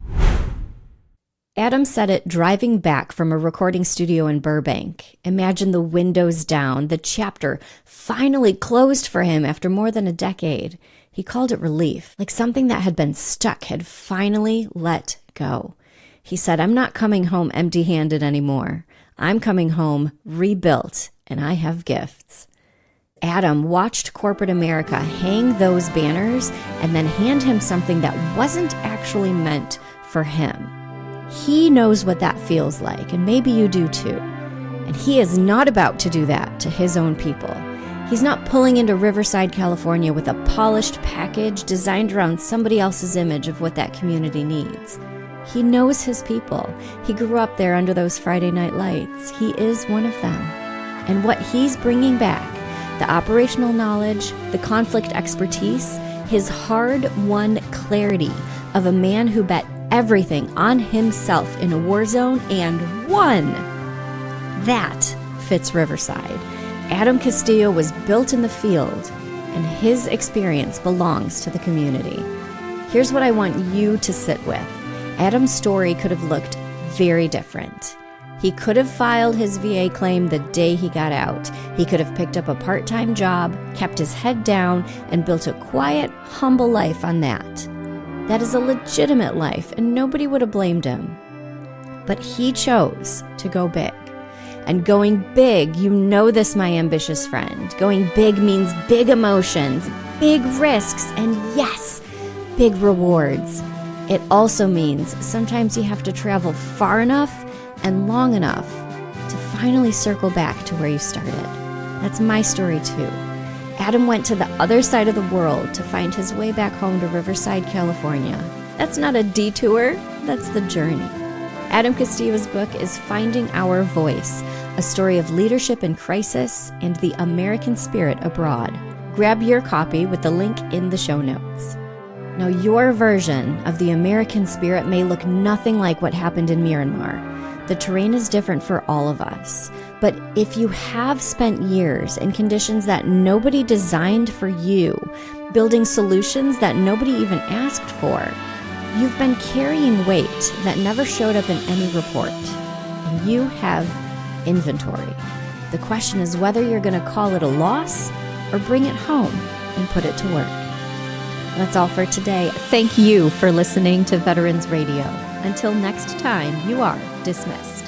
Adam said it driving back from a recording studio in Burbank. Imagine the windows down, the chapter finally closed for him after more than a decade. He called it relief, like something that had been stuck had finally let go. He said, "I'm not coming home empty-handed anymore. I'm coming home rebuilt, and I have gifts." Adam watched corporate America hang those banners and then hand him something that wasn't actually meant for him. He knows what that feels like, and maybe you do too. And he is not about to do that to his own people. He's not pulling into Riverside, California with a polished package designed around somebody else's image of what that community needs. He knows his people. He grew up there under those Friday night lights. He is one of them. And what he's bringing back, the operational knowledge, the conflict expertise, his hard-won clarity of a man who bet everything on himself in a war zone and won. That fits Riverside. Adam Castillo was built in the field, and his experience belongs to the community. Here's what I want you to sit with. Adam's story could have looked very different. He could have filed his VA claim the day he got out. He could have picked up a part-time job, kept his head down, and built a quiet, humble life on that. That is a legitimate life, and nobody would have blamed him. But he chose to go big. And going big, you know this, my ambitious friend. Going big means big emotions, big risks, and yes, big rewards. It also means sometimes you have to travel far enough and long enough to finally circle back to where you started. That's my story too. Adam went to the other side of the world to find his way back home to Riverside, California. That's not a detour, that's the journey. Adam Castillo's book is Finding Our Voice, a story of leadership in crisis and the American spirit abroad. Grab your copy with the link in the show notes. Now, your version of the American spirit may look nothing like what happened in Myanmar. The terrain is different for all of us. But if you have spent years in conditions that nobody designed for you, building solutions that nobody even asked for, you've been carrying weight that never showed up in any report. And you have inventory. The question is whether you're going to call it a loss or bring it home and put it to work. That's all for today. Thank you for listening to Veterans Radio. Until next time, you are dismissed.